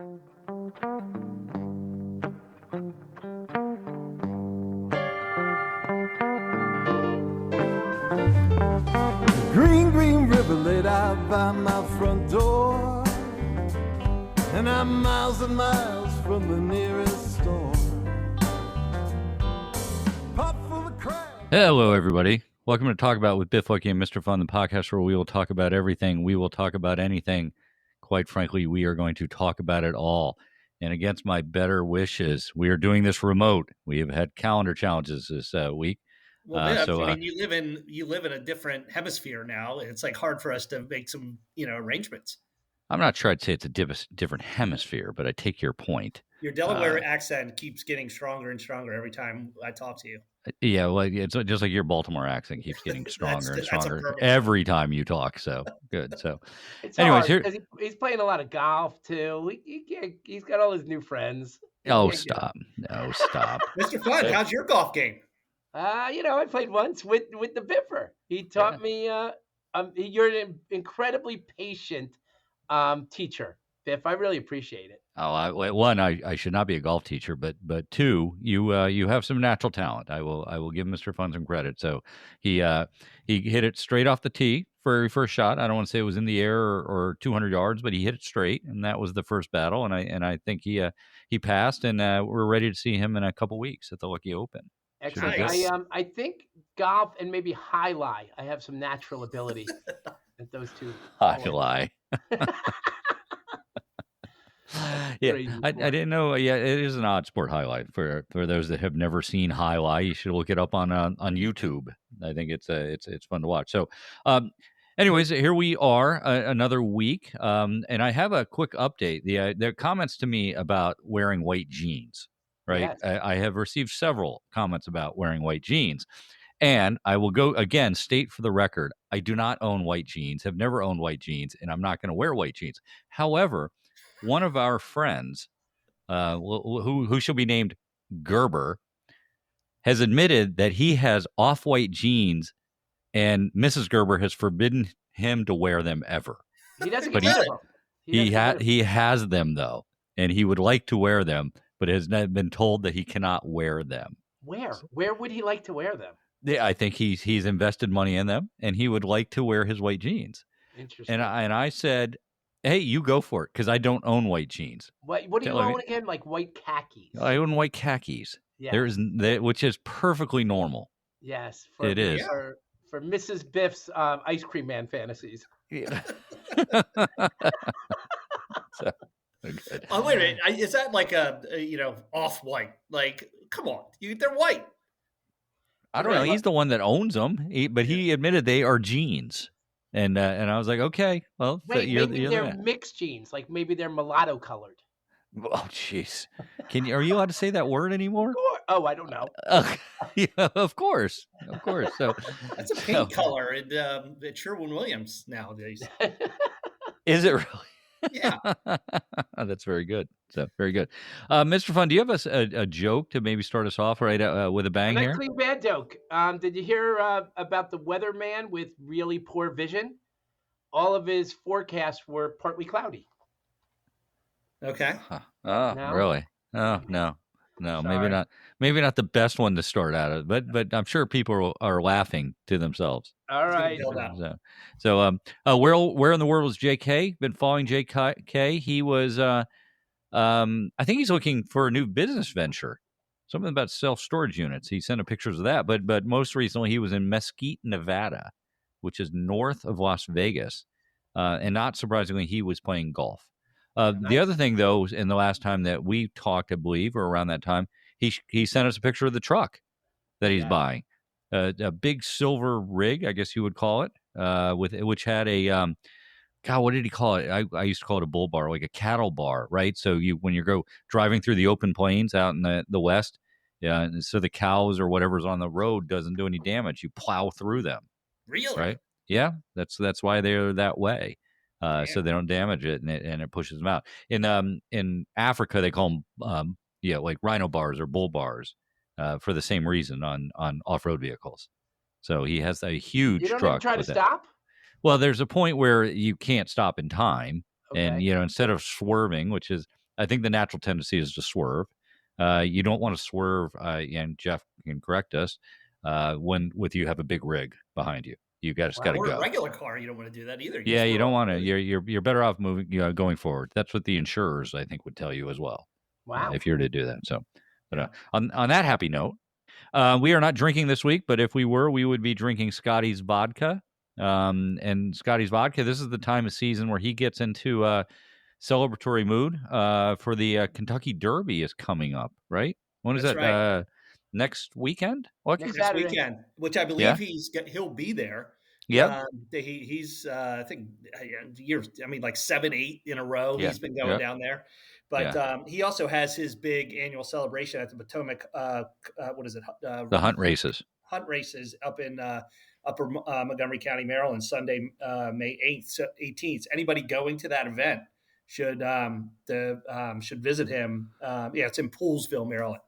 Green, green river laid out by my front door, and I'm miles and miles from the nearest store. Pot full of crab. Hello, everybody. Welcome to Talk About with Biff, Vodka, and Mr. Fun, the podcast where we will talk about everything. We will talk about anything. Quite frankly, we are going to talk about it all. And against my better wishes, we are doing this remote. We have had calendar challenges this week. Well, Biff, I mean, you live in a different hemisphere now. It's like hard for us to make some, arrangements. I'm not sure I'd say it's a different hemisphere, but I take your point. Your Delaware accent keeps getting stronger and stronger every time I talk to you. Yeah, well, it's just like your Baltimore accent keeps getting stronger and stronger every time you talk. So good. So, it's anyways, he's playing a lot of golf too. He's got all his new friends. Oh, stop! No, stop, Mr. Fun. How's your golf game? I played once with the Biffer. He taught me. You're an incredibly patient teacher, Biff. I really appreciate it. Oh, one, I should not be a golf teacher, but two, you have some natural talent. I will give Mr. Fun some credit. So he hit it straight off the tee for first shot. I don't want to say it was in the air or 200 yards, but he hit it straight, and that was the first battle. And I think he passed, and we're ready to see him in a couple weeks at the Lucky Open. Excellent. I think golf and maybe Jai Lai. I have some natural ability at those two. Jai Lai. Yeah, I didn't know. Yeah, it is an odd sport highlight for those that have never seen Jai Lai. You should look it up on YouTube. I think it's fun to watch. So, anyways, here we are another week, and I have a quick update. The comments to me about wearing white jeans. Right, yes. I have received several comments about wearing white jeans, and I will go again. State for the record, I do not own white jeans. Have never owned white jeans, and I'm not going to wear white jeans. However, one of our friends, who shall be named Gerber, has admitted that he has off-white jeans, and Mrs. Gerber has forbidden him to wear them ever. He doesn't. But he has them though, and he would like to wear them, but has been told that he cannot wear them. Where would he like to wear them? Yeah, I think he's invested money in them, and he would like to wear his white jeans. Interesting. And I said, hey, you go for it, because I don't own white jeans. What do you own again? Like white khakis? I own white khakis. Yeah. Which is perfectly normal. Yes. It is. For Mrs. Biff's ice cream man fantasies. Yeah. So, good. Oh, wait a minute. Is that like a off-white? Like, come on. They're white. I don't know. He's the one that owns them, but he admitted they are jeans. And I was like, okay, well, maybe they're mixed jeans, like maybe they're mulatto colored. Oh, jeez, are you allowed to say that word anymore? Oh, I don't know. Yeah, of course. So that's a pink color at Sherwin-Williams nowadays. Is it really? Yeah, that's very good. So very good, Mr. Fun. Do you have a joke to maybe start us off right with a bang here? Clean bad joke. Did you hear about the weatherman with really poor vision? All of his forecasts were partly cloudy. Okay. Oh, no? Really? Oh, no. Sorry. Maybe not the best one to start out of, but I'm sure people are laughing to themselves. All right. So where in the world was JK? Been following JK. He was, I think he's looking for a new business venture, something about self-storage units. He sent pictures of that, but most recently he was in Mesquite, Nevada, which is north of Las Vegas, and not surprisingly, he was playing golf. Nice. The other thing, though, in the last time that we talked, I believe, or around that time, he sent us a picture of the truck that he's buying, a big silver rig, I guess you would call it, which had a what did he call it? I used to call it a bull bar, like a cattle bar, right? So when you go driving through the open plains out in the west, and so the cows or whatever's on the road doesn't do any damage. You plow through them. Really? Right? Yeah, that's why they're that way. So they don't damage it, and it pushes them out. In Africa, they call them like rhino bars or bull bars for the same reason on off-road vehicles. So he has a huge truck. You don't even try to stop? Well, there's a point where you can't stop in time, and instead of swerving, which is I think the natural tendency is to swerve. You don't want to swerve, and Jeff can correct us, with you have a big rig behind you. You got to Or go. a regular car, you don't want to do that either. You don't want to. You're better off moving, going forward. That's what the insurers, I think, would tell you as well. Wow. If you're to do that. So, but on that happy note, we are not drinking this week, but if we were, we would be drinking Scotty's vodka. And Scotty's vodka, this is the time of season where he gets into a celebratory mood for the Kentucky Derby is coming up, right? When is that? Right. Next weekend? Next weekend, which I believe he'll be there. Yeah. He's I think years. I mean, like 7, 8 in a row. He's been going down there. But he also has his big annual celebration at the Potomac. What is it? The hunt races. Hunt races up in Upper Montgomery County, Maryland, Sunday, May 18th. Anybody going to that event should visit him. It's in Poolesville, Maryland.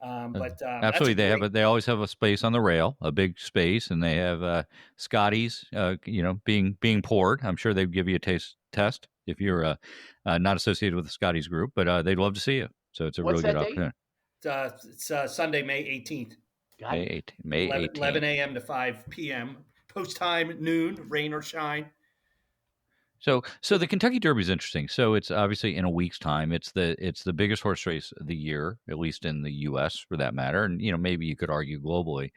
Absolutely, they always have a space on the rail, a big space, and they have Scotty's, being poured. I'm sure they'd give you a taste test if you're not associated with the Scotty's group, but they'd love to see you. So it's a really good opportunity. It's Sunday, May 18th. May 18th. 11 a.m. to 5 p.m. Post time, noon, rain or shine. So the Kentucky Derby is interesting. So it's obviously in a week's time. It's the biggest horse race of the year, at least in the U.S. for that matter, and maybe you could argue globally,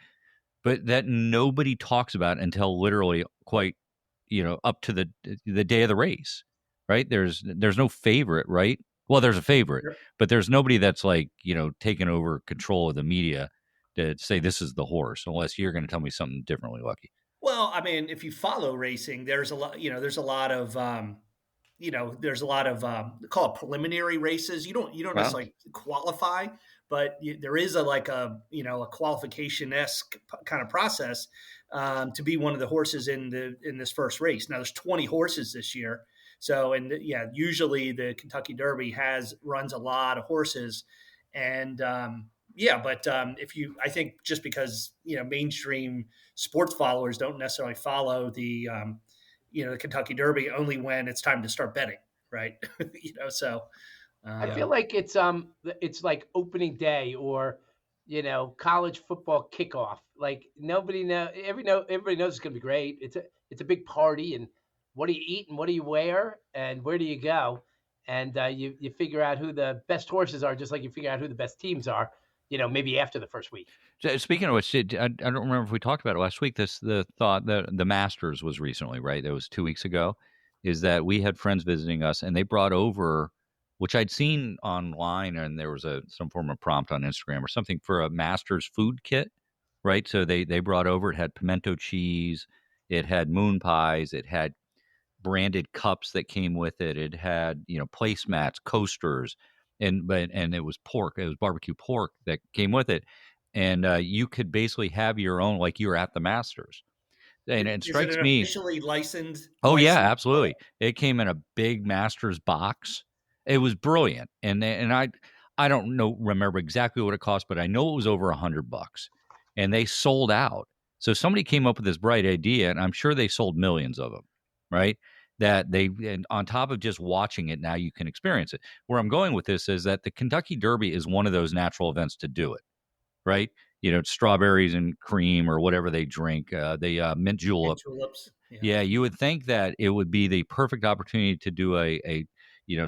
but that nobody talks about until literally quite up to the day of the race, right? There's no favorite, right? Well, there's a favorite, sure, but there's nobody that's like taken over control of the media to say this is the horse, unless you're going to tell me something differently, Lucky. Well, I mean, if you follow racing, there's a lot of call it preliminary races. You don't necessarily qualify, but there is a qualification-esque kind of process to be one of the horses in this first race. Now there's 20 horses this year. So, usually the Kentucky Derby runs a lot of horses, and I think just because mainstream sports followers don't necessarily follow the the Kentucky Derby only when it's time to start betting, right? I feel like it's like opening day or college football kickoff. Like everybody knows it's going to be great. It's a big party, and what do you eat and what do you wear and where do you go? And you figure out who the best horses are, just like you figure out who the best teams are, maybe after the first week. Speaking of which, I don't remember if we talked about it last week. The thought that the Masters was recently, right? That was 2 weeks ago. Is that we had friends visiting us, and they brought over, which I'd seen online, and there was some form of prompt on Instagram or something for a Masters food kit, right? So they brought over. It had pimento cheese, it had moon pies, it had branded cups that came with it. It had placemats, coasters, and it was pork. It was barbecue pork that came with it, and you could basically have your own, like you were at the Masters. And it strikes me officially licensed. Oh yeah, absolutely. It came in a big Masters box. It was brilliant, and I don't remember exactly what it cost, but I know it was over $100, and they sold out. So somebody came up with this bright idea, and I'm sure they sold millions of them, right? And on top of just watching it, now you can experience it. Where I'm going with this is that the Kentucky Derby is one of those natural events to do it, right? Strawberries and cream or whatever they drink, mint julep. Mint juleps. Yeah, you would think that it would be the perfect opportunity to do a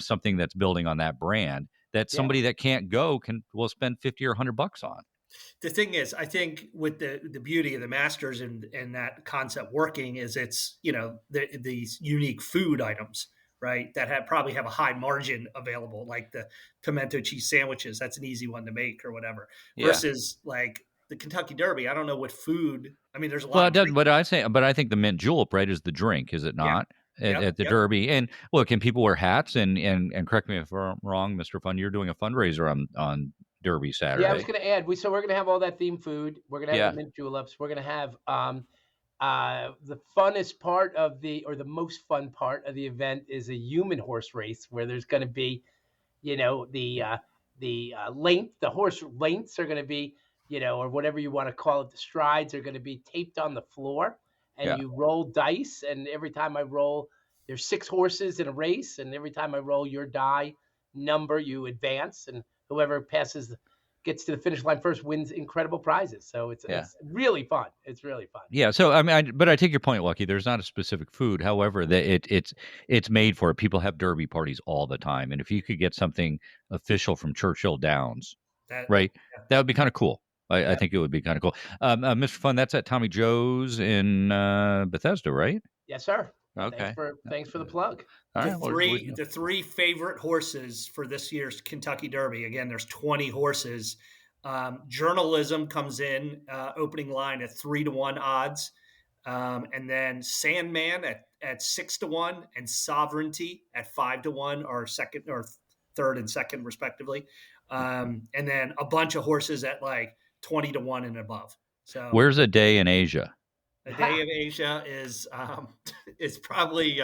something that's building on that brand that somebody that can't go will spend $50 or $100 on. The thing is, I think with the beauty of the Masters and that concept working is it's, these unique food items, right, that probably have a high margin available, like the pimento cheese sandwiches. That's an easy one to make or whatever. Versus like the Kentucky Derby, I don't know what food. I mean, there's a lot. Well, it doesn't. But I think the mint julep, right, is the drink, is it not? Yeah. At the Derby. And look, and people wear hats and correct me if I'm wrong, Mr. Fun, you're doing a fundraiser on Derby Saturday. Yeah, I was going to add. We're going to have all that themed food. We're going to have the mint juleps. We're going to have the funnest part the most fun part of the event is a human horse race where there's going to be, the horse lengths are going to be, or whatever you want to call it, the strides are going to be taped on the floor, and you roll dice. And every time I roll, there's 6 horses in a race, and every time I roll your die, number, you advance, and whoever gets to the finish line first wins incredible prizes. So it's really fun. It's really fun. Yeah. So I mean, but I take your point, Lucky. There's not a specific food. However, it's made for it. People have derby parties all the time, and if you could get something official from Churchill Downs, that would be kind of cool. I think it would be kind of cool. Mr. Fun, that's at Tommy Joe's in Bethesda, right? Yes, sir. Okay. Thanks for the plug. The three favorite horses for this year's Kentucky Derby. Again, there's 20 horses. Journalism comes in opening line at 3-1 odds, and then Sandman at 6-1, and Sovereignty at 5-1, or second or third and second respectively, and then a bunch of horses at like 20-1 and above. So where's a day in Asia? A day of Asia is probably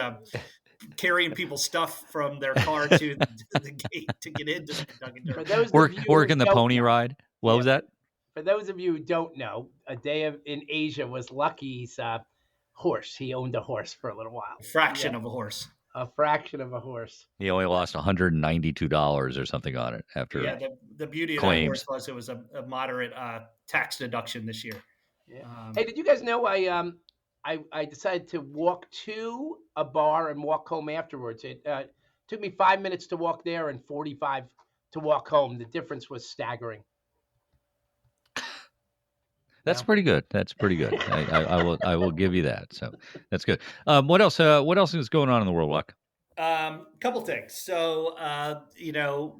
carrying people's stuff from their car to the gate to get into the Kentucky Derby. Working the pony ride. What was that? For those of you who don't know, a day in Asia was Lucky's horse. He owned a horse for a little while. A fraction of a horse. A fraction of a horse. He only lost $192 or something on it after. Yeah, the beauty of claims. that horse was it was a moderate tax deduction this year. Yeah. Hey, did you guys know I decided to walk to a bar and walk home afterwards? It took me 5 minutes to walk there and 45 to walk home. The difference was staggering. That's pretty good. That's pretty good. I will give you that. So that's good. What else? What else is going on in the world, Luck? Couple things. So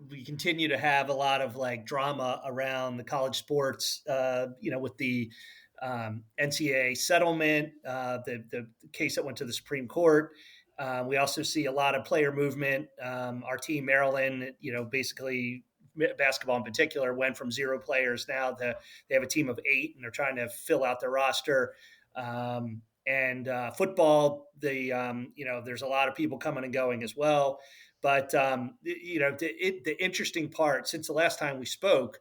we continue to have a lot of like drama around the college sports. With the NCAA settlement, the case that went to the Supreme Court. We also see a lot of player movement. Our team, Maryland, basically basketball in particular, went from 0 players now they have a team of 8, and they're trying to fill out their roster. And football, there's a lot of people coming and going as well. But the interesting part, since the last time we spoke,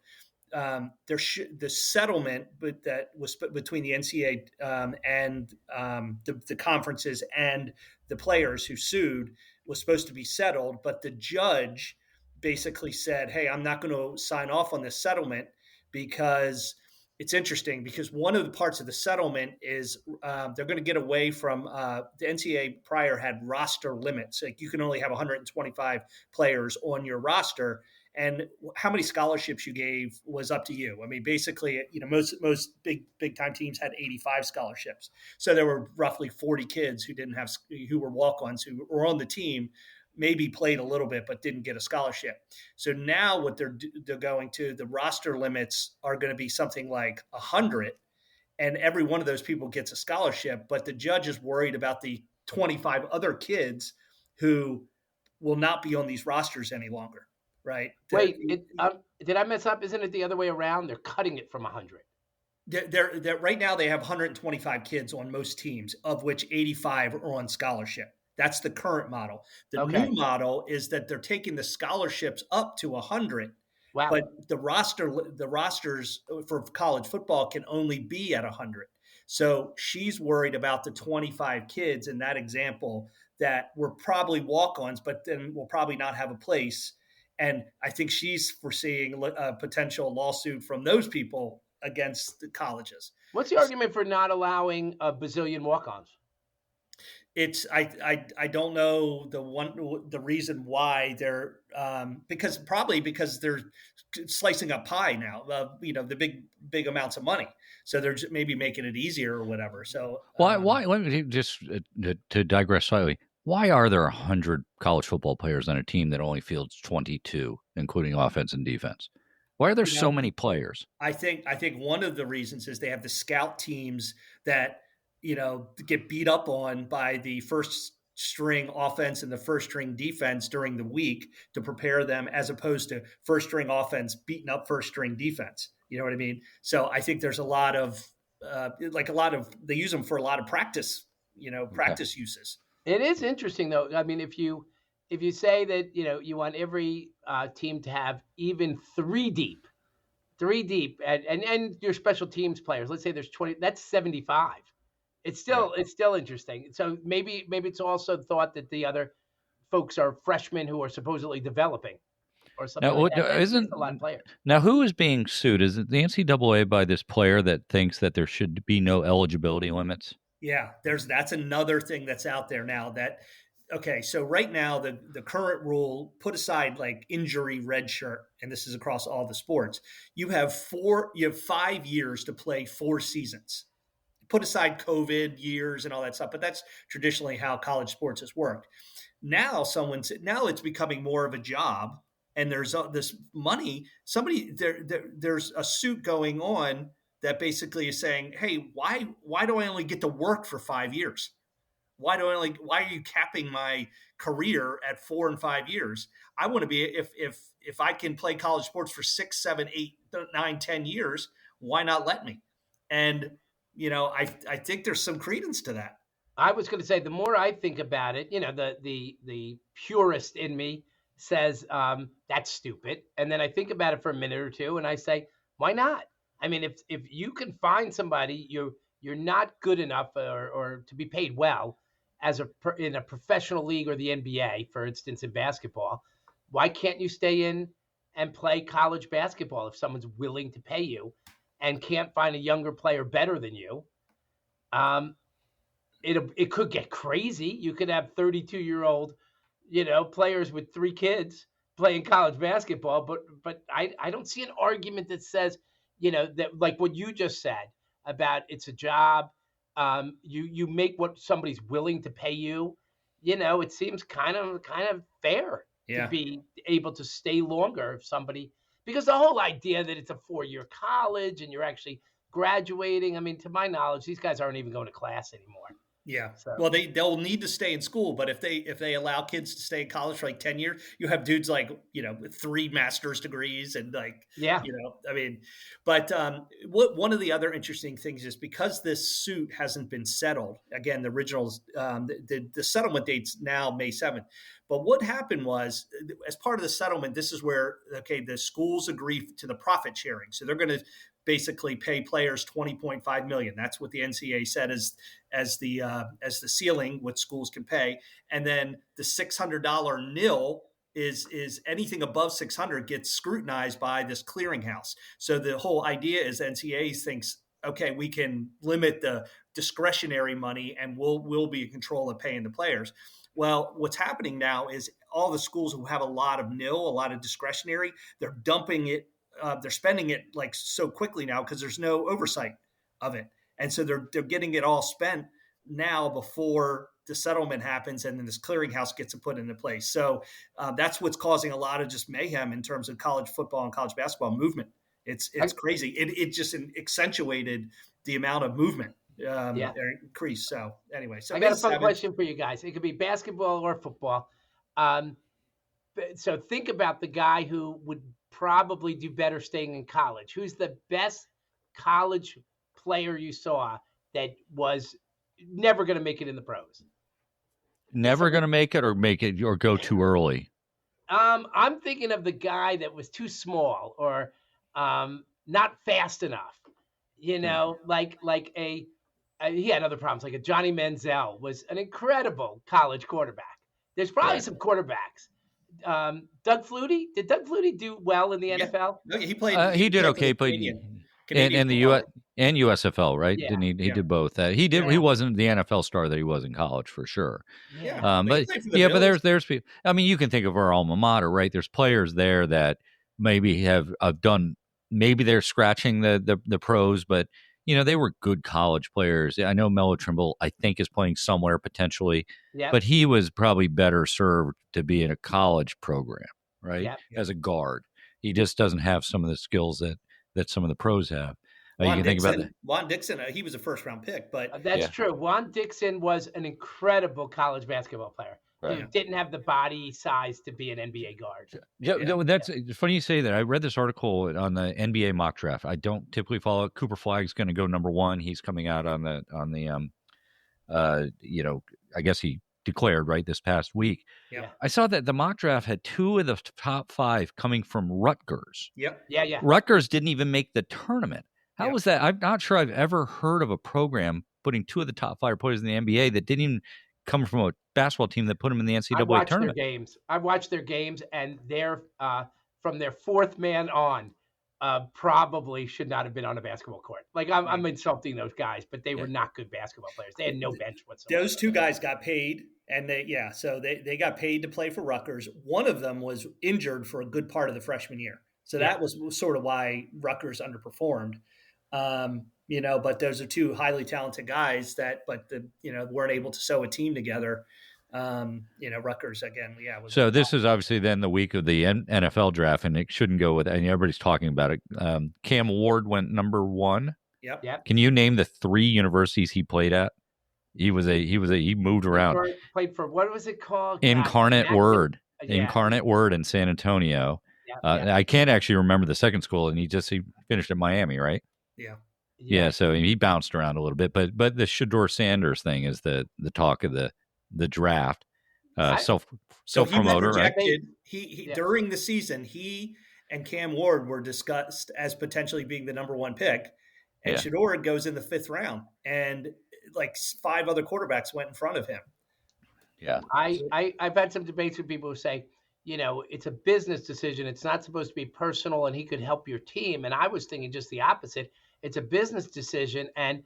the settlement that was between the NCAA and the conferences and the players who sued was supposed to be settled, but the judge basically said, hey, I'm not going to sign off on this settlement because it's interesting, because one of the parts of the settlement is they're going to get away from the NCAA prior had roster limits. Like you can only have 125 players on your roster, and how many scholarships you gave was up to you. I mean, basically, most big time teams had 85 scholarships. So there were roughly 40 kids who were walk-ons who were on the team, maybe played a little bit, but didn't get a scholarship. So now what they're going to, the roster limits are going to be something like 100, and every one of those people gets a scholarship. But the judge is worried about the 25 other kids who will not be on these rosters any longer. Right. Wait, did I mess up? Isn't it the other way around? They're cutting it from 100. They're right now they have 125 kids on most teams, of which 85 are on scholarship. That's the current model. The new model is that they're taking the scholarships up to 100. Wow. But the rosters for college football can only be at 100. So she's worried about the 25 kids in that example that were probably walk-ons, but then will probably not have a place. And I think she's foreseeing a potential lawsuit from those people against the colleges. What's the argument for not allowing a bazillion walk-ons? I don't know the reason why they're because they're slicing up pie now, the big amounts of money. So they're just maybe making it easier or whatever. So why let me just to digress slightly. Why are there 100 college football players on a team that only fields 22, including offense and defense? Why are there so many players? I think one of the reasons is they have the scout teams that get beat up on by the first string offense and the first string defense during the week to prepare them, as opposed to first string offense beating up first string defense. You know what I mean? So I think there's a lot of they use them for a lot of practice, practice uses. It is interesting though. I mean, if you say that, you want every team to have even three deep and your special teams players, let's say there's 20, that's 75. It's still interesting. So maybe it's also thought that the other folks are freshmen who are supposedly developing. or something like that. That's a lot of players. Now, who is being sued? Is it the NCAA by this player that thinks that there should be no eligibility limits? Yeah, that's another thing that's out there now that, okay, so right now the current rule, put aside like injury red shirt, and this is across all the sports, you have 5 years to play 4 seasons. Put aside COVID years and all that stuff, but that's traditionally how college sports has worked. Now it's becoming more of a job, and there's this money. There's a suit going on that basically is saying, hey, why do I only get to work for 5 years? Why are you capping my career at 4 and 5 years? I want to be, if I can play college sports for 6, 7, 8, 9, 10 years, why not let me? And I think there's some credence to that. I was going to say, the more I think about it, the purist in me says that's stupid, and then I think about it for a minute or two, and I say, why not? I mean, if you can find somebody, you're not good enough or to be paid well in a professional league or the NBA, for instance, in basketball, why can't you stay in and play college basketball if someone's willing to pay you and can't find a younger player better than you? It could get crazy. You could have 32-year-old, players with 3 kids playing college basketball, but I don't see an argument that says, that like what you just said about it's a job. You make what somebody's willing to pay you. It seems kind of fair to be able to stay longer if somebody, because the whole idea that it's a 4-year college and you're actually graduating. I mean, to my knowledge, these guys aren't even going to class anymore. Yeah. So. Well, they'll need to stay in school, but if they allow kids to stay in college for like 10 years, you have dudes like, 3 master's degrees and like, but one of the other interesting things is because this suit hasn't been settled, again, the originals, the settlement date's now May 7th. But what happened was, as part of the settlement, this is where, the schools agree to the profit sharing. So they're going to basically pay players $20.5 million. That's what the NCAA said as the ceiling, what schools can pay. And then the $600 nil is anything above 600 gets scrutinized by this clearinghouse. So the whole idea is NCAA thinks, okay, we can limit the discretionary money and we'll be in control of paying the players. Well, what's happening now is all the schools who have a lot of nil, a lot of discretionary, they're dumping it. They're spending it like so quickly now because there's no oversight of it. And so they're getting it all spent now before the settlement happens, and then this clearinghouse gets put into place. So that's what's causing a lot of just mayhem in terms of college football and college basketball movement. It's crazy. It just accentuated the amount of movement increase. So anyway, I got a fun question for you guys. It could be basketball or football. So think about the guy who would probably do better staying in college. Who's the best college player you saw that was never going to make it in the pros? Never going to make it or go too early? I'm thinking of the guy that was too small or not fast enough. Like he had other problems. Like a Johnny Manziel was an incredible college quarterback. There's probably some quarterbacks. Doug Flutie, did Doug Flutie do well in the NFL? No, he played. He did okay. Canadian and the US and USFL, right? Yeah. Didn't he? He did both. He did. Yeah. He wasn't the NFL star that he was in college for sure. Yeah. But there's people. I mean, you can think of our alma mater, right? There's players there that maybe have done. Maybe they're scratching the pros, but they were good college players. I know Melo Trimble, I think, is playing somewhere potentially, but he was probably better served to be in a college program, right? As a guard. He just doesn't have some of the skills that some of the pros have. You can think about that. Juan Dixon, he was a first-round pick, but that's true. Juan Dixon was an incredible college basketball player. Right. He didn't have the body size to be an NBA guard. That's funny you say that. I read this article on the NBA mock draft. I don't typically follow it. Cooper Flagg's going to go number 1. He's coming out on the I guess he declared right this past week. Yeah. I saw that the mock draft had 2 of the top 5 coming from Rutgers. Yep. Yeah. Rutgers didn't even make the tournament. How was that? I'm not sure I've ever heard of a program putting 2 of the top 5 players in the NBA that didn't even come from a basketball team that put them in the NCAA tournament. I've watched their games, and their from their fourth man on probably should not have been on a basketball court. Like I'm insulting those guys, but they were not good basketball players. They had no bench whatsoever. Those two guys got paid, and they got paid to play for Rutgers. One of them was injured for a good part of the freshman year. So that was sort of why Rutgers underperformed. But those are two highly talented guys weren't able to sew a team together. Rutgers again. Yeah. So this is obviously then the week of the NFL draft, and it shouldn't go with, and everybody's talking about it. Cam Ward went number 1. Yep. Can you name the 3 universities he played at? He moved around. Played for, what was it called? Incarnate Word in San Antonio. I can't actually remember the second school, and he finished at Miami, right? Yeah. So he bounced around a little bit, but the Shedeur Sanders thing is the talk of the draft. Self promoter, right? He during the season, he and Cam Ward were discussed as potentially being the number 1 pick, and Shedeur goes in the 5th round, and like 5 other quarterbacks went in front of him. Yeah, I've had some debates with people who say, it's a business decision. It's not supposed to be personal, and he could help your team. And I was thinking just the opposite. It's a business decision. And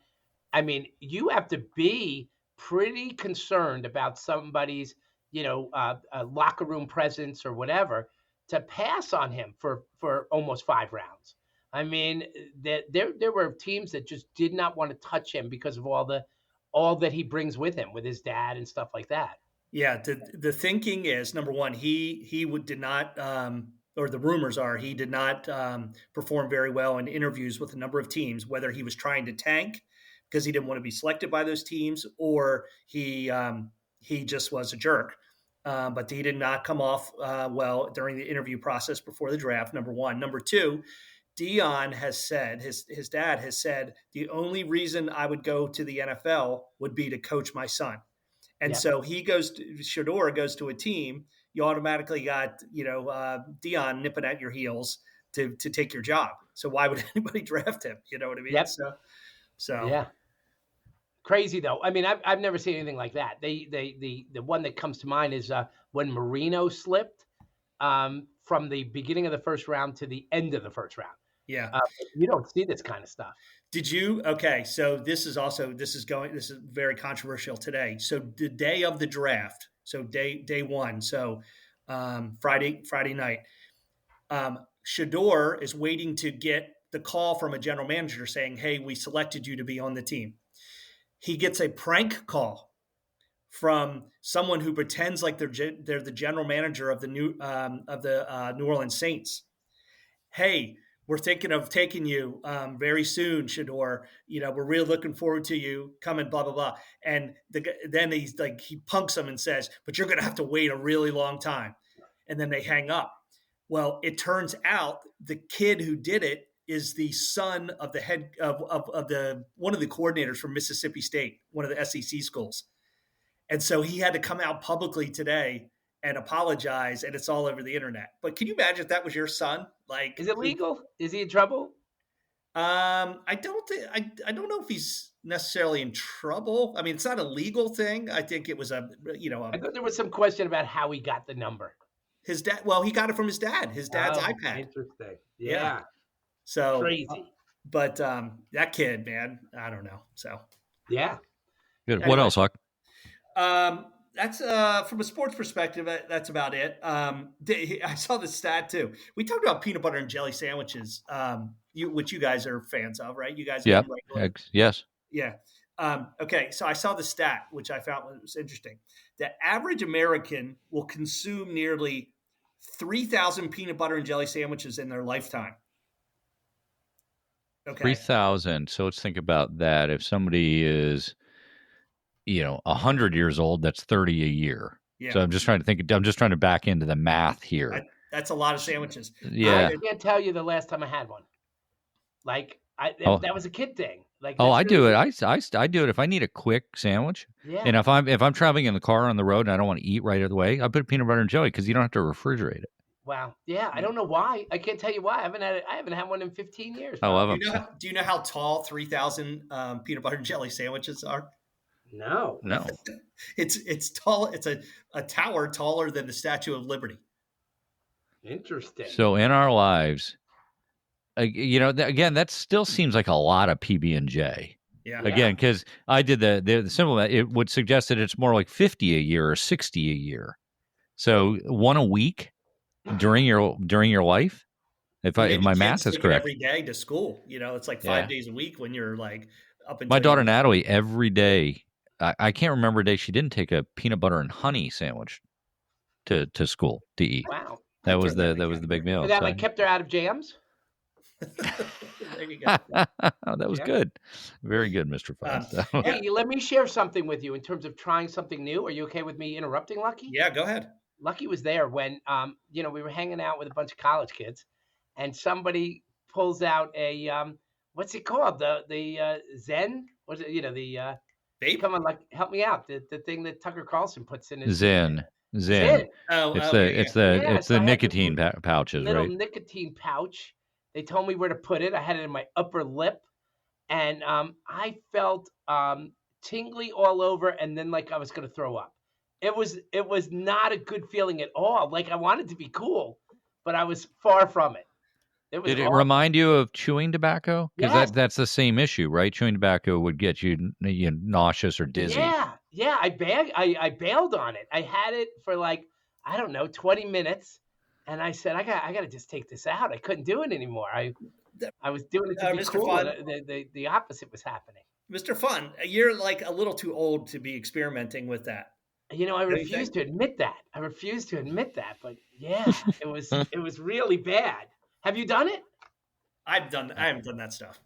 I mean, you have to be pretty concerned about somebody's, locker room presence or whatever to pass on him for almost 5 rounds. I mean, there were teams that just did not want to touch him because of all that he brings with him, with his dad and stuff like that. Yeah, the thinking is, number one, he did not, or the rumors are he did not perform very well in interviews with a number of teams, whether he was trying to tank because he didn't want to be selected by those teams, or he just was a jerk. But he did not come off well during the interview process before the draft, number one. Number two, Dion has said, his dad has said, the only reason I would go to the NFL would be to coach my son. And so Shedeur goes to a team, you automatically got, Dion nipping at your heels to take your job. So why would anybody draft him? You know what I mean? Yep. So yeah. Crazy though. I mean, I've never seen anything like that. The one that comes to mind is when Marino slipped from the beginning of the first round to the end of the first round. Yeah. You don't see this kind of stuff. Did you? Okay. So this is very controversial today. So the day of the draft, so day one. So Friday night, Shedeur is waiting to get the call from a general manager saying, "Hey, we selected you to be on the team." He gets a prank call from someone who pretends like they're the general manager of the New Orleans Saints. Hey, we're thinking of taking you very soon, Shedeur. We're really looking forward to you coming, blah, blah, blah. And then he punks him and says, but you're going to have to wait a really long time. And then they hang up. Well, it turns out the kid who did it is the son of the head of one of the coordinators from Mississippi State, one of the SEC schools. And so he had to come out publicly today and apologize, and it's all over the internet. But can you imagine if that was your son? Is it legal? Is he in trouble? I don't know if he's necessarily in trouble. I mean, it's not a legal thing. I think it was I thought there was some question about how he got the number. His dad. Well, he got it from his dad. His dad's iPad. Interesting. Yeah. So crazy. But that kid, man, I don't know. So yeah. Good. Anyway, what else, Huck? That's from a sports perspective. That's about it. I saw the stat too. We talked about peanut butter and jelly sandwiches, which you guys are fans of, right? You guys, yeah, yes, yeah. Okay, so I saw the stat, which I found was interesting. The average American will consume nearly 3,000 peanut butter and jelly sandwiches in their lifetime. Okay, 3,000. So let's think about that. If somebody is 100 years old, that's 30 a year. Yeah. So I'm just trying to back into the math here. That's a lot of sandwiches. Yeah. I can't tell you the last time I had one. That was a kid thing. I do it. I do it if I need a quick sandwich. Yeah. And if I'm traveling in the car on the road and I don't want to eat right away, I put peanut butter and jelly because you don't have to refrigerate it. Wow. Yeah. I don't know why. I can't tell you why. I haven't had one in 15 years. I love them. Do you know how tall 3,000 peanut butter and jelly sandwiches are? No. It's tall. It's a tower taller than the Statue of Liberty. Interesting. So in our lives, again, that still seems like a lot of PB&J. Yeah. Again, because I did the simple, it would suggest that it's more like 50 a year or 60 a year. So one a week during your life, if my math is correct. Every day to school, it's like 5 days a week when you're like up until my daughter Natalie every day. I can't remember a day she didn't take a peanut butter and honey sandwich to school to eat. Wow, that was the big meal. And that like kept her out of jams. There you go. Oh, that was good. Very good, Mr. Fun. Hey, let me share something with you in terms of trying something new. Are you okay with me interrupting, Lucky? Yeah, go ahead. Lucky was there when we were hanging out with a bunch of college kids, and somebody pulls out a what's it called? The Zen? What's it? The vape? Come on, like help me out. The thing that Tucker Carlson puts in his Zen. Oh, it's the nicotine pouches, little right? Nicotine pouch. They told me where to put it. I had it in my upper lip, and I felt tingly all over, and then like I was going to throw up. It was not a good feeling at all. Like I wanted to be cool, but I was far from it. Did it remind you of chewing tobacco? Because that's the same issue, right? Chewing tobacco would get you nauseous or dizzy. Yeah. I bailed on it. I had it for 20 minutes. And I said, I got to just take this out. I couldn't do it anymore. I was doing it to be Mr. cool. Fun, the opposite was happening. Mr. Fun, you're like a little too old to be experimenting with that. I refuse to admit that. But yeah, it was really bad. Have you done it? I haven't done that stuff.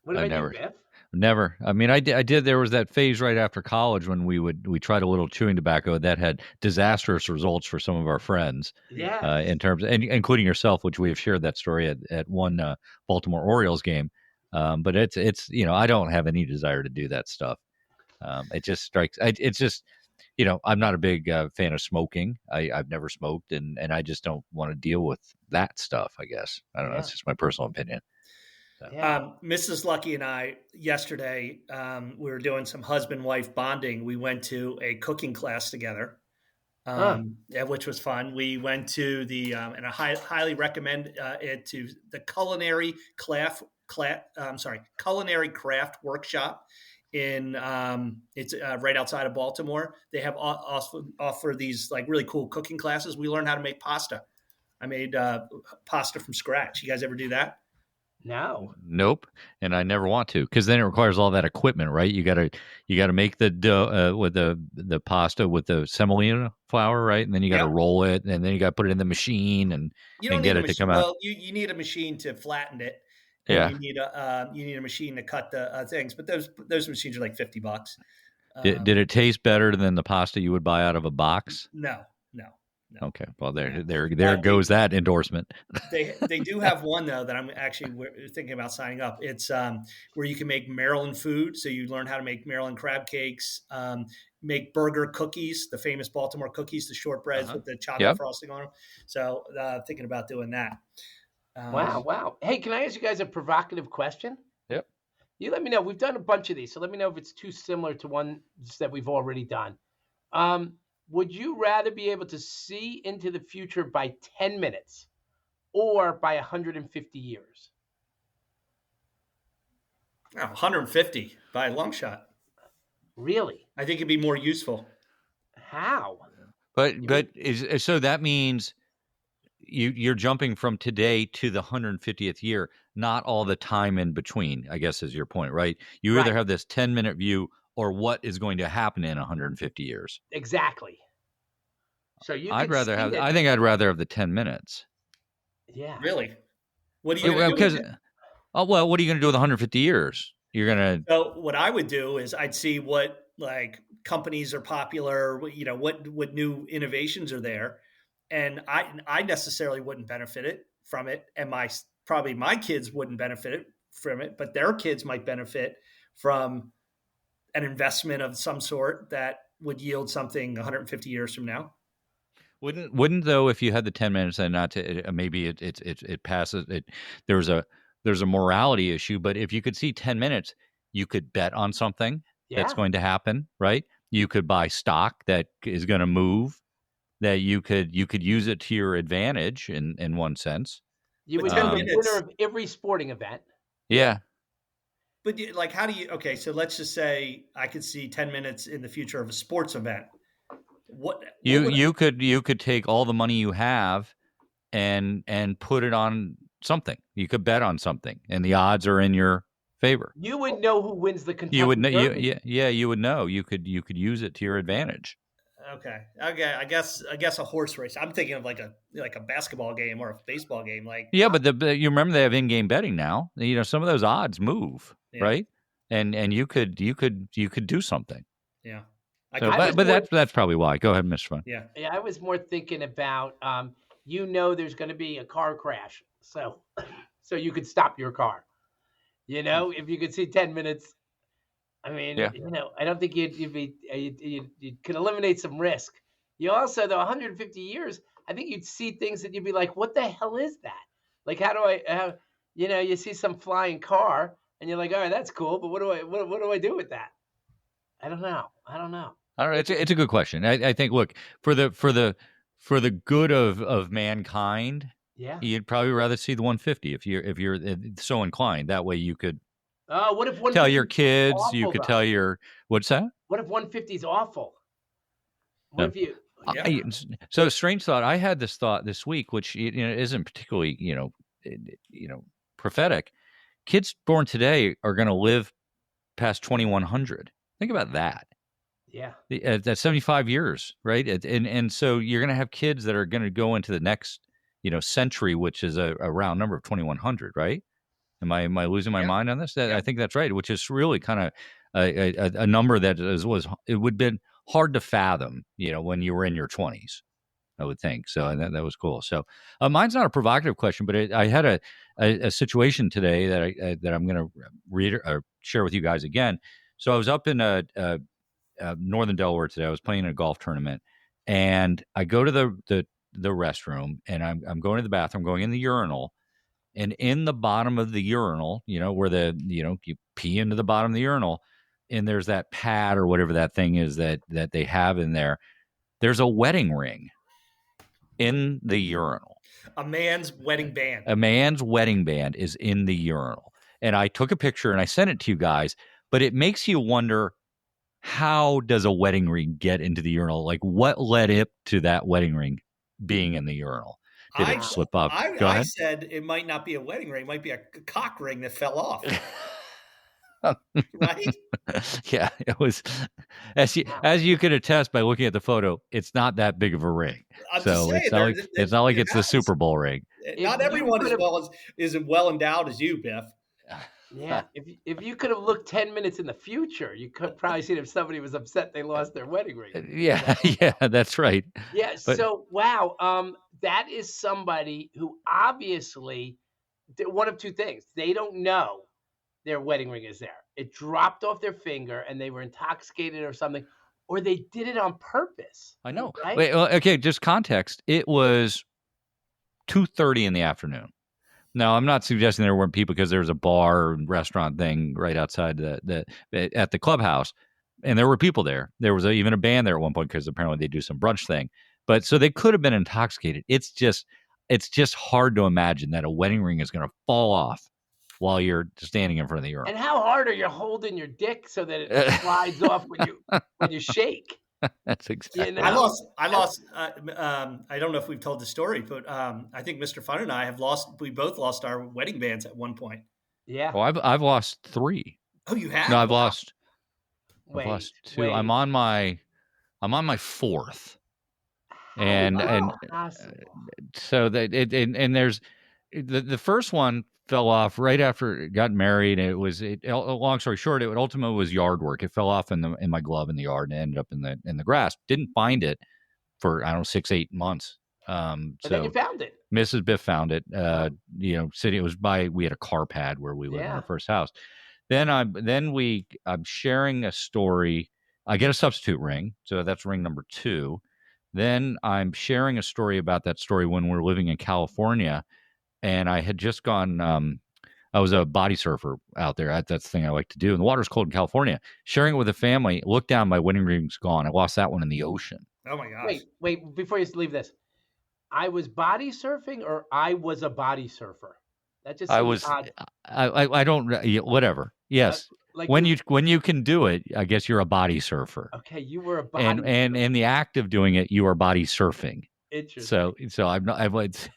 What about you, Biff? Never. I mean, I did. There was that phase right after college when we tried a little chewing tobacco that had disastrous results for some of our friends. Yeah. In terms, and including yourself, which we have shared that story at one Baltimore Orioles game. But it's I don't have any desire to do that stuff. It just strikes. It's just I'm not a big fan of smoking. I've never smoked, and I just don't want to deal with that stuff. I guess I don't know. It's just my personal opinion. Mrs. Lucky and I yesterday, we were doing some husband-wife bonding. We went to a cooking class together, which was fun. We went to the and I highly recommend it to the culinary craft workshop in it's right outside of Baltimore. They have offer these like really cool cooking classes. We learned how to make pasta. I made pasta from scratch. You guys ever do that? No. Nope. And I never want to, because then it requires all that equipment, right? You gotta make the dough with the pasta with the semolina flour, right? And then you gotta roll it, and then you gotta put it in the machine and get it to come out. Well, you need a machine to flatten it. Yeah. You need a machine to cut the things, but those machines are like $50. Did it taste better than the pasta you would buy out of a box? No. Okay, well there goes that endorsement. They do have one though that I'm actually thinking about signing up. It's where you can make Maryland food. So you learn how to make Maryland crab cakes, make burger cookies, the famous Baltimore cookies, the shortbreads with the chocolate frosting on them. So thinking about doing that. Wow. Hey, can I ask you guys a provocative question? Yep. You let me know. We've done a bunch of these, so let me know if it's too similar to ones that we've already done. Would you rather be able to see into the future by 10 minutes or by 150 years? 150 by a long shot. Really? I think it'd be more useful. How? But so that means you're jumping from today to the 150th year, not all the time in between, I guess is your point, right? You either have this 10-minute view or what is going to happen in 150 years. Exactly. So I think I'd rather have the 10 minutes. Yeah. Really? What do you do? Because what are you going to do with 150 years? You're going to. So what I would do is I'd see what like companies are popular, what new innovations are there. And I necessarily wouldn't benefit from it. And probably my kids wouldn't benefit from it, but their kids might benefit from an investment of some sort that would yield something 150 years from now. Wouldn't though, if you had the 10 minutes and not to, maybe it passes it. There's a morality issue, but if you could see 10 minutes, you could bet on something that's going to happen, right? You could buy stock that is going to move that you could use it to your advantage in one sense. You would know the winner of every sporting event. Yeah. But like, how do you? Okay, so let's just say I could see 10 minutes in the future of a sports event. What you could take all the money you have and put it on something. You could bet on something, and the odds are in your favor. You would know who wins the Kentucky You would know. Derby. You would know. You could use it to your advantage. Okay. I guess a horse race. I'm thinking of like a basketball game or a baseball game. Like, yeah, but you remember they have in-game betting now. You know, some of those odds move, right? And you could do something. Yeah. So, but that's probably why. Go ahead, Mr. Fun. Yeah. Yeah, I was more thinking about there's going to be a car crash, so you could stop your car. You know, if you could see 10 minutes. I mean, I don't think you could eliminate some risk. You also, though, 150 years, I think you'd see things that you'd be like, what the hell is that? Like, how do I, you see some flying car and you're like, all right, that's cool. But what do I do with that? I don't know. All right. It's a good question. I think, look, for the good of mankind, you'd probably rather see the 150 if you're so inclined. That way you could, what if 150 tell your kids, awful, you could though? tell your, what's that? What if 150 is awful? What if you? So strange thought. I had this thought this week, which isn't particularly prophetic. Kids born today are going to live past 2100. Think about that. Yeah, that's 75 years, right? And so you're going to have kids that are going to go into the next century, which is a round number of 2100, right? Am I losing my mind on this? I think that's right, which is really kind of a number that it would have been hard to fathom, when you were in your 20s, I would think. So that was cool. So mine's not a provocative question, but I had a situation today that I'm going to read or share with you guys again. So I was up in northern Delaware today. I was playing in a golf tournament, and I go to the restroom, and I'm going to the bathroom, going in the urinal. And in the bottom of the urinal, where you pee into the bottom of the urinal, and there's that pad or whatever that thing is that they have in there, there's a wedding ring in the urinal. A man's wedding band. A man's wedding band is in the urinal. And I took a picture and I sent it to you guys, but it makes you wonder, how does a wedding ring get into the urinal? Like, what led up to that wedding ring being in the urinal? Did it slip up? Go ahead. I said it might not be a wedding ring. It might be a cock ring that fell off. Right? Yeah, it was. As you could attest by looking at the photo, it's not that big of a ring. So it's not like it's the Super Bowl ring. Not everyone is well endowed as you, Biff. Yeah, if you could have looked 10 minutes in the future, you could probably see if somebody was upset they lost their wedding ring. Yeah, that's right. Yeah, so wow, that is somebody who obviously did one of two things. They don't know their wedding ring is there. It dropped off their finger and they were intoxicated or something, or they did it on purpose. I know. Right? Wait, well, okay, just context. It was 2:30 in the afternoon. Now, I'm not suggesting there weren't people, because there was a bar and restaurant thing right outside at the clubhouse, and there were people there. There was even a band there at one point, because apparently they do some brunch thing. But so they could have been intoxicated. It's just hard to imagine that a wedding ring is going to fall off while you're standing in front of the urinal. And how hard are you holding your dick so that it slides off when you shake? That's exactly. I lost. I don't know if we've told the story, but I think Mr. Fun and I we both lost our wedding bands at one point. Yeah. Oh, I've lost 3. Oh, you have? No, I've lost 2. Wait. I'm on my 4th. And so that and there's the first one fell off right after it got married. Long story short, it ultimately was yard work. It fell off in my glove in the yard and ended up in the grass. Didn't find it for 6-8 months. And then you found it. Mrs. Biff found it. City. It was we had a car pad where we lived in our first house. Then I'm sharing a story. I get a substitute ring, so that's ring number 2. Then I'm sharing a story about that story when we're living in California. And I had just gone, I was a body surfer out there. That's the thing I like to do. And the water's cold in California. Sharing it with a family, look down, my wedding ring's gone. I lost that one in the ocean. Oh my gosh. Wait, before you leave this, I was body surfing or I was a body surfer? That just seems odd. I don't, whatever. Yes. Like when you can do it, I guess you're a body surfer. Okay, you were a body and in the act of doing it, you are body surfing. Interesting. So I'm not.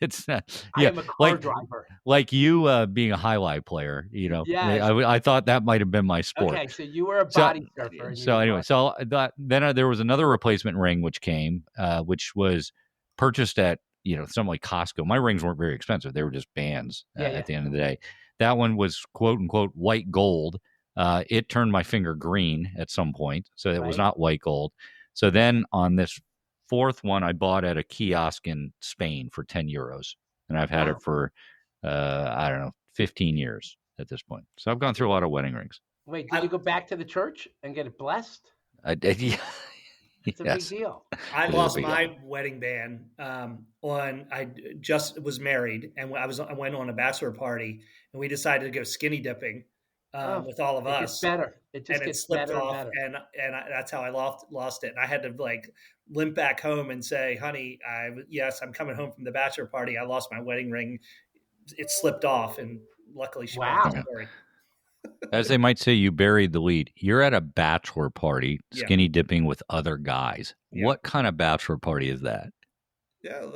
It's not. I am a car driver. Like you being a Jai Lai player. Yes. I thought that might have been my sport. Okay, so you were a body surfer. So anyway, then there was another replacement ring which came, which was purchased at something like Costco. My rings weren't very expensive; they were just bands. At the end of the day, that one was quote unquote white gold. It turned my finger green at some point, so it was not white gold. So then on this fourth one, I bought at a kiosk in Spain for €10, and I've had it for I don't know, 15 years at this point. So I've gone through a lot of wedding rings. Wait, did you go back to the church and get it blessed? I did. Yeah. It's a big deal. I lost my wedding band I just was married, and I went on a bachelor party, and we decided to go skinny dipping with all of us. It's better. It just gets better and better. And that's how I lost it. And I had to limp back home and say, honey, I'm coming home from the bachelor party. I lost my wedding ring. It slipped off, and luckily she wasn't sorry. As they might say, you buried the lead. You're at a bachelor party, skinny dipping with other guys. Yeah. What kind of bachelor party is that? Yeah,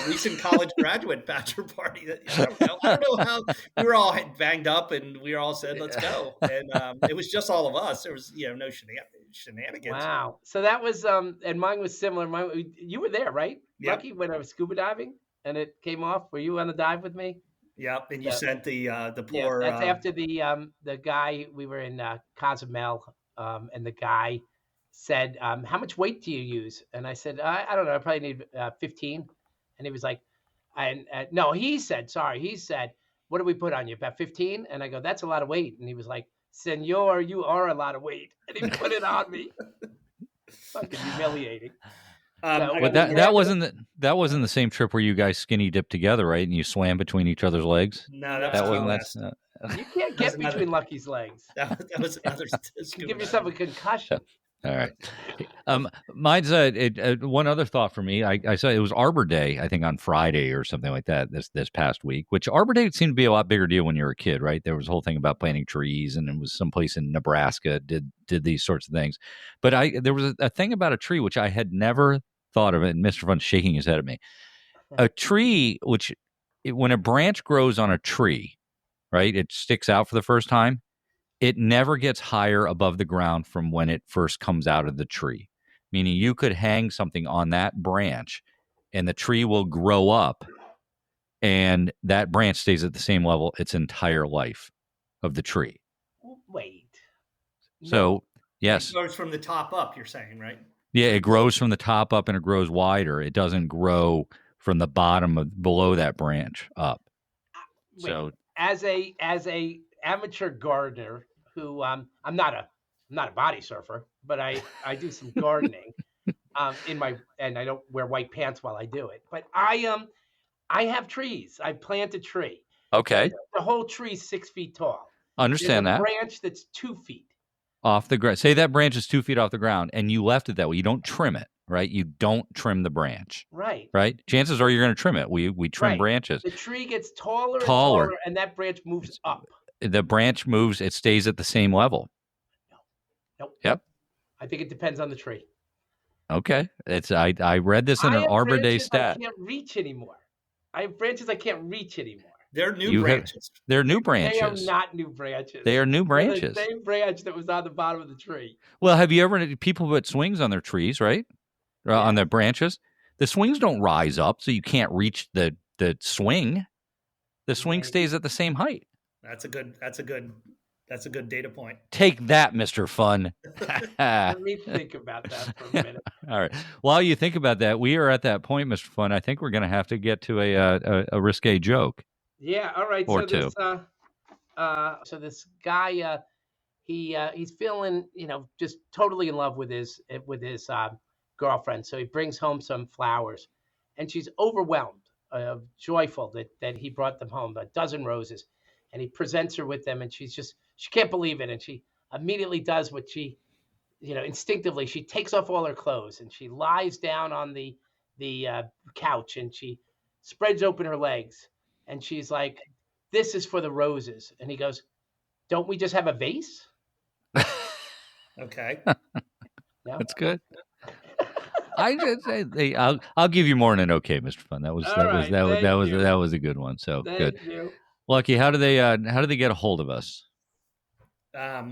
recent college graduate bachelor party. I don't know how we were all banged up, and we all said, "Let's go." And it was just all of us. There was no shenanigans. Wow. So that was and mine was similar. You were there, right? Yep. Lucky when I was scuba diving and it came off. Were you on the dive with me? Yep, and you sent the poor. Yeah, that's after the guy. We were in Cozumel, and the guy said, "How much weight do you use?" And I said, "I don't know. I probably need 15." And he was like, "No." He said, "What do we put on you? About 15?" And I go, "That's a lot of weight." And he was like, "Senor, you are a lot of weight." And he put it on me. Fucking humiliating. But that wasn't the same trip where you guys skinny dipped together, right? And you swam between each other's legs. No, that wasn't. You can't get between Lucky's legs. That was another. You give yourself a concussion. All right. Mine's one other thought for me. I saw it was Arbor Day, I think on Friday or something like that this past week, which Arbor Day seemed to be a lot bigger deal when you were a kid, right? There was a whole thing about planting trees, and it was someplace in Nebraska did these sorts of things. But there was a thing about a tree which I had never thought of, and Mr. Fun's shaking his head at me. A tree, when a branch grows on a tree, right, it sticks out for the first time. It never gets higher above the ground from when it first comes out of the tree, meaning you could hang something on that branch and the tree will grow up and that branch stays at the same level its entire life of the tree. Wait. So, yes. It grows from the top up, you're saying, right? Yeah, it grows from the top up and it grows wider. It doesn't grow from the bottom below that branch up. Wait. So, as a amateur gardener who I'm not a body surfer, but I do some gardening and I don't wear white pants while I do it. But I have trees. I plant a tree. Okay. The whole tree is 6 feet tall. Understand that. Branch that's 2 feet off the ground. Say that branch is 2 feet off the ground and you left it that way. You don't trim it, right? You don't trim the branch. Right. Right? Chances are you're going to trim it. We trim branches. The tree gets taller, and that branch moves up. The branch moves, it stays at the same level. Nope. Yep. I think it depends on the tree. Okay. I read this in an Arbor Day stat. I can't reach anymore. I have branches I can't reach anymore. They're new branches. They're new branches. They are not new branches. They are new branches. They're the same branch that was on the bottom of the tree. Well, have you ever, people put swings on their trees, right? Yeah. On their branches. The swings don't rise up, so you can't reach the swing. The swing stays at the same height. That's a good data point. Take that, Mr. Fun. Let me think about that for a minute. All right. While you think about that, we are at that point, Mr. Fun. I think we're going to have to get to a risque joke. Yeah. All right. Or two. So this guy, he's feeling, just totally in love with his girlfriend. So he brings home some flowers, and she's overwhelmed, joyful that he brought them home, a dozen roses. And he presents her with them, and she can't believe it. And she immediately does what she instinctively, she takes off all her clothes and she lies down on the couch and she spreads open her legs and she's like, "This is for the roses." And he goes, "Don't we just have a vase?" Okay. No? That's good. I'll give you more than an okay, Mr. Fun. That was a good one. So Thank good. you. Lucky, how do they get a hold of us? Talk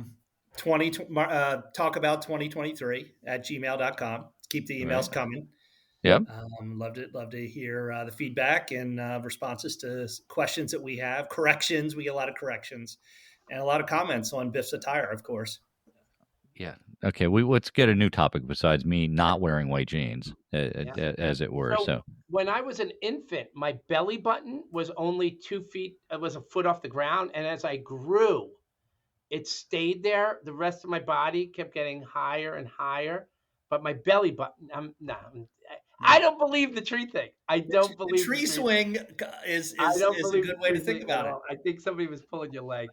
about 2023 at gmail.com. Keep the emails coming. Yep. Love to hear the feedback and responses to questions that we have. Corrections. We get a lot of corrections and a lot of comments on Biff's attire, of course. Yeah. Okay. Let's get a new topic besides me not wearing white jeans, as it were. So when I was an infant, my belly button was only 2 feet. It was a foot off the ground, and as I grew, it stayed there. The rest of my body kept getting higher and higher, but my belly button. I don't believe the tree thing. I don't believe the tree swing is a good way to think about it. I think somebody was pulling your leg.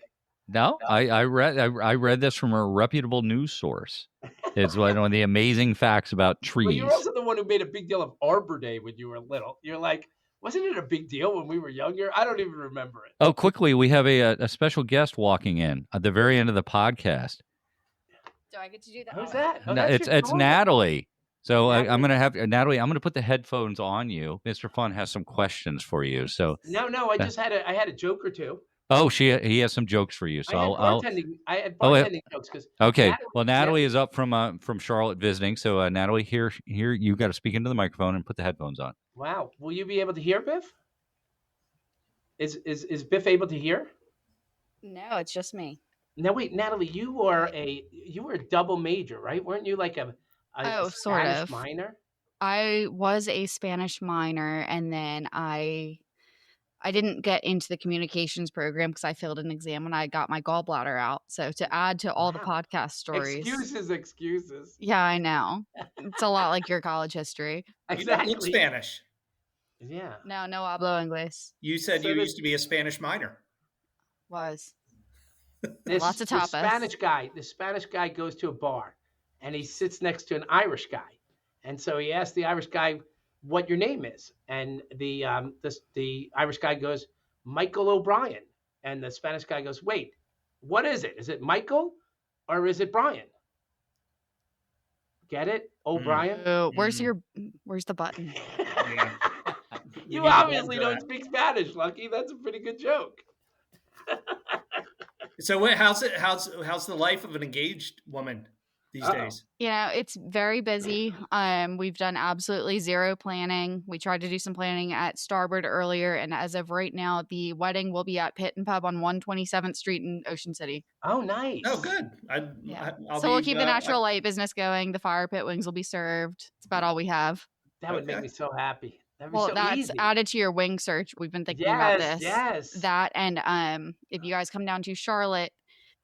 No, I read this from a reputable news source. It's one of the amazing facts about trees. Well, you're also the one who made a big deal of Arbor Day when you were little. You're like, wasn't it a big deal when we were younger? I don't even remember it. Oh, quickly, we have a special guest walking in at the very end of the podcast. Do I get to do that? Who's that? Oh, no, it's Natalie. So I'm going to have Natalie. I'm going to put the headphones on you. Mr. Fun has some questions for you. So no, I had a joke or two. Oh, he has some jokes for you. So I had bartending jokes because. Okay, Natalie is up from Charlotte visiting. So Natalie, here you got to speak into the microphone and put the headphones on. Wow, will you be able to hear Biff? Is Biff able to hear? No, it's just me. Now wait, Natalie, you were a double major, right? Weren't you like a sort Spanish of minor? I was a Spanish minor, and then I didn't get into the communications program because I failed an exam and I got my gallbladder out. So to add to all the podcast stories. Excuses. Yeah, I know. It's a lot like your college history. Exactly. You don't look Spanish. Yeah. No hablo inglés. You said you used to be a Spanish minor. Was. Lots of tapas. The Spanish guy goes to a bar and he sits next to an Irish guy. And so he asks the Irish guy what your name is, and the Irish guy goes, Michael O'Brien, and the Spanish guy goes, wait, what is it? Is it Michael or is it Brian? Get it, O'Brien? Where's the button? You obviously don't speak Spanish, Lucky. That's a pretty good joke. So how's the life of an engaged woman these days? It's very busy. We've done absolutely zero planning. We tried to do some planning at Starboard earlier, and as of right now, the wedding will be at Pit and Pub on 127th Street in Ocean City. Oh, nice. Oh, good. We'll keep the natural light business going. The fire pit wings will be served. That's about all we have. That would make me so happy. That's easy. added to your wing search. We've been thinking about this. Yes. That and if you guys come down to Charlotte,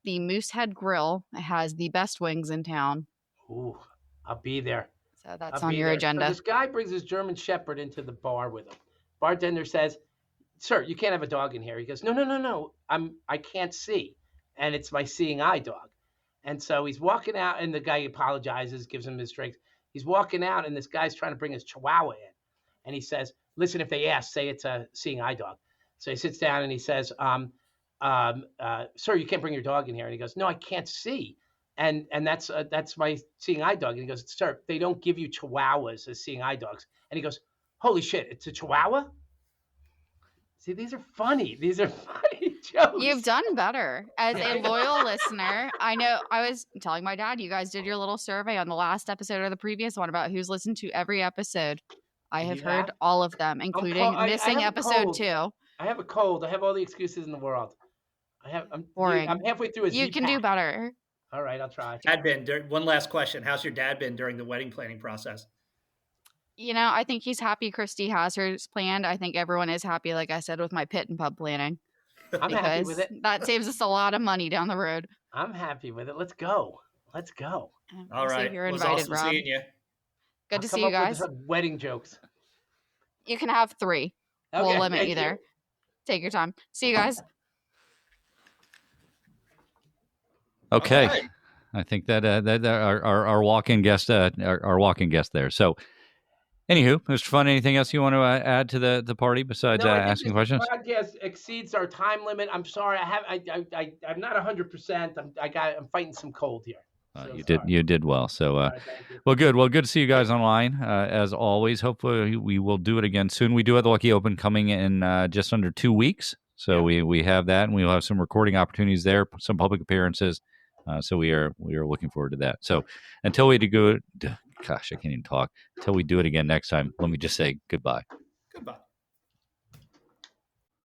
the Moosehead Grill has the best wings in town. Ooh, I'll be there. So that's on your agenda. So this guy brings his German Shepherd into the bar with him. Bartender says, "Sir, you can't have a dog in here." He goes, "No. I can't see, and it's my seeing eye dog." And so he's walking out, and the guy apologizes, gives him his drinks. He's walking out, and this guy's trying to bring his Chihuahua in, and he says, "Listen, if they ask, say it's a seeing eye dog." So he sits down and he says, "Sir, you can't bring your dog in here." And he goes, "No, I can't see. And that's my seeing eye dog." And he goes, "Sir, they don't give you Chihuahuas as seeing eye dogs." And he goes, "Holy shit, it's a Chihuahua?" See, these are funny. These are funny jokes. You've done better. As a loyal listener, I know I was telling my dad, you guys did your little survey on the last episode or the previous one about who's listened to every episode. I have heard all of them, including missing episode 2. I have a cold. I have all the excuses in the world. I'm boring. I'm halfway through a You can do better. All right, I'll try. One last question. How's your dad been during the wedding planning process? I think he's happy Christy has hers planned. I think everyone is happy, like I said, with my Pit and Pub planning. I'm happy with it. That saves us a lot of money down the road. I'm happy with it. Let's go. All right. You're invited, awesome Rob. Seeing you. Good to see you guys. With wedding jokes. You can have 3. Okay, we'll limit you there. Take your time. See you guys. Okay. Right. I think that our walk-in guest our walk-in guest there. So, anywho, Mr. Fun, anything else you want to add to the party besides asking questions? The podcast exceeds our time limit. I'm sorry. I'm not 100%. I'm fighting some cold here. So you did well. So, well, good. Well, good to see you guys online as always. Hopefully, we will do it again soon. We do have the Lucky Open coming in just under 2 weeks. So we have that, and we will have some recording opportunities there, some public appearances. So we are looking forward to that. So until we do, gosh, I can't even talk. Until we do it again next time, let me just say goodbye.